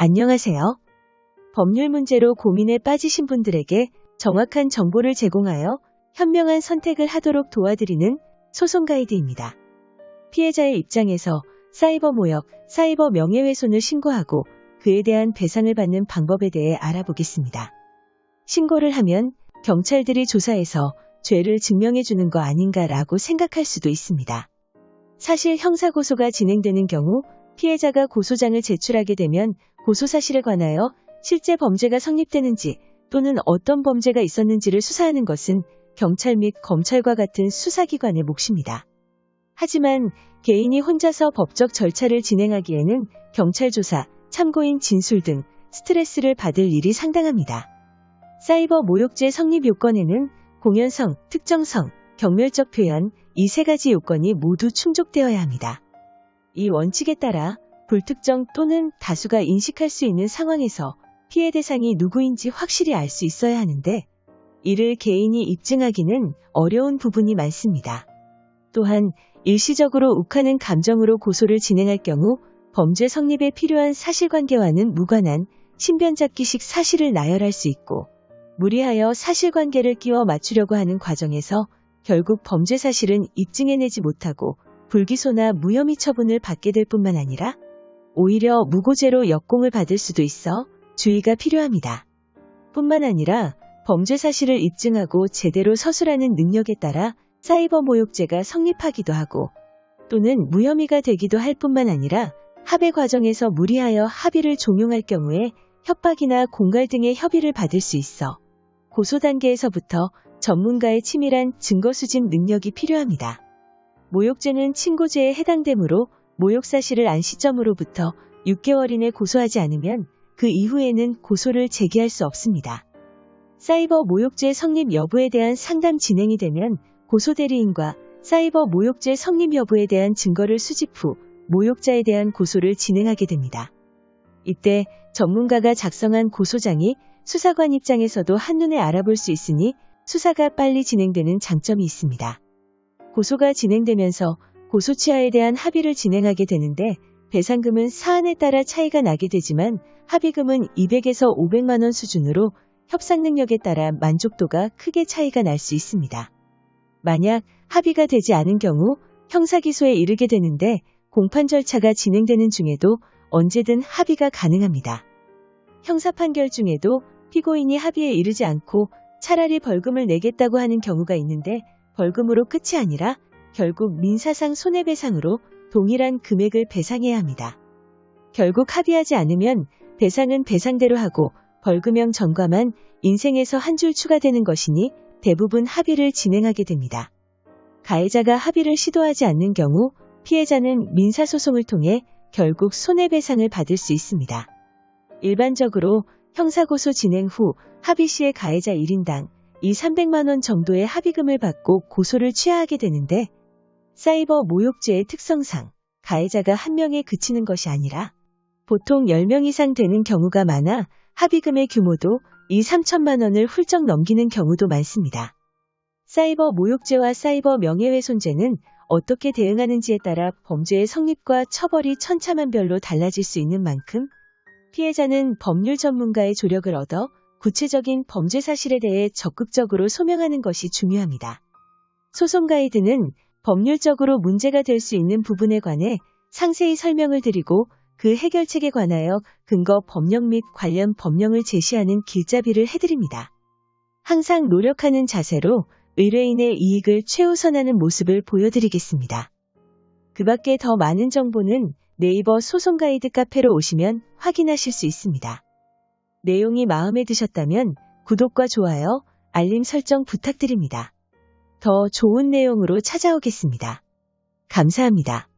안녕하세요. 법률 문제로 고민에 빠지신 분들에게 정확한 정보를 제공하여 현명한 선택을 하도록 도와드리는 소송 가이드입니다. 피해자의 입장에서 사이버 모욕, 사이버 명예훼손을 신고하고 그에 대한 배상을 받는 방법에 대해 알아보겠습니다. 신고를 하면 경찰들이 조사해서 죄를 증명해 주는 거 아닌가라고 생각할 수도 있습니다. 사실 형사고소가 진행되는 경우 피해자가 고소장을 제출하게 되면 고소 사실에 관하여 실제 범죄가 성립되는지 또는 어떤 범죄가 있었는지를 수사하는 것은 경찰 및 검찰과 같은 수사기관의 몫입니다. 하지만 개인이 혼자서 법적 절차를 진행하기에는 경찰 조사, 참고인 진술 등 스트레스를 받을 일이 상당합니다. 사이버 모욕죄 성립 요건에는 공연성, 특정성, 경멸적 표현 이 세 가지 요건이 모두 충족되어야 합니다. 이 원칙에 따라 불특정 또는 다수가 인식할 수 있는 상황에서 피해 대상이 누구인지 확실히 알 수 있어야 하는데 이를 개인이 입증하기는 어려운 부분이 많습니다. 또한 일시적으로 욱하는 감정으로 고소를 진행할 경우 범죄 성립에 필요한 사실관계와는 무관한 신변잡기식 사실을 나열할 수 있고 무리하여 사실관계를 끼워 맞추려고 하는 과정에서 결국 범죄 사실은 입증해내지 못하고 불기소나 무혐의 처분을 받게 될 뿐만 아니라 오히려 무고죄로 역공을 받을 수도 있어 주의가 필요합니다. 뿐만 아니라 범죄 사실을 입증하고 제대로 서술하는 능력에 따라 사이버 모욕죄가 성립하기도 하고 또는 무혐의가 되기도 할 뿐만 아니라 합의 과정에서 무리하여 합의를 종용할 경우에 협박이나 공갈 등의 협의를 받을 수 있어 고소 단계에서부터 전문가의 치밀한 증거 수집 능력이 필요합니다. 모욕죄는 친고죄에 해당되므로 모욕 사실을 안 시점으로부터 6개월 이내 고소하지 않으면 그 이후에는 고소를 제기할 수 없습니다. 사이버 모욕죄 성립 여부에 대한 상담 진행이 되면 고소 대리인과 사이버 모욕죄 성립 여부에 대한 증거를 수집 후 모욕자에 대한 고소를 진행하게 됩니다. 이때 전문가가 작성한 고소장이 수사관 입장에서도 한눈에 알아볼 수 있으니 수사가 빨리 진행되는 장점이 있습니다. 고소가 진행되면서 고소치하에 대한 합의를 진행하게 되는데 배상금은 사안에 따라 차이가 나게 되지만 합의금은 200에서 500만 원 수준으로 협상 능력에 따라 만족도가 크게 차이가 날 수 있습니다. 만약 합의가 되지 않은 경우 형사기소에 이르게 되는데 공판 절차가 진행되는 중에도 언제든 합의가 가능합니다. 형사 판결 중에도 피고인이 합의에 이르지 않고 차라리 벌금을 내겠다고 하는 경우가 있는데 벌금으로 끝이 아니라 결국 민사상 손해배상으로 동일한 금액을 배상해야 합니다. 결국 합의하지 않으면 배상은 배상대로 하고 벌금형 전과만 인생에서 한 줄 추가되는 것이니 대부분 합의를 진행하게 됩니다. 가해자가 합의를 시도하지 않는 경우 피해자는 민사소송을 통해 결국 손해배상을 받을 수 있습니다. 일반적으로 형사고소 진행 후 합의 시에 가해자 1인당 200~300만 원 정도의 합의금을 받고 고소를 취하하게 되는데 사이버 모욕죄의 특성상 가해자가 한 명에 그치는 것이 아니라 보통 10명 이상 되는 경우가 많아 합의금의 규모도 2~3천만 원을 훌쩍 넘기는 경우도 많습니다. 사이버 모욕죄와 사이버 명예훼손죄는 어떻게 대응하는지에 따라 범죄의 성립과 처벌이 천차만별로 달라질 수 있는 만큼 피해자는 법률 전문가의 조력을 얻어 구체적인 범죄 사실에 대해 적극적으로 소명하는 것이 중요합니다. 소송 가이드는 법률적으로 문제가 될 수 있는 부분에 관해 상세히 설명을 드리고 그 해결책에 관하여 근거 법령 및 관련 법령을 제시하는 길잡이를 해드립니다. 항상 노력하는 자세로 의뢰인의 이익을 최우선하는 모습을 보여드리겠습니다. 그 밖에 더 많은 정보는 네이버 소송 가이드 카페로 오시면 확인하실 수 있습니다. 내용이 마음에 드셨다면 구독과 좋아요, 알림 설정 부탁드립니다. 더 좋은 내용으로 찾아오겠습니다. 감사합니다.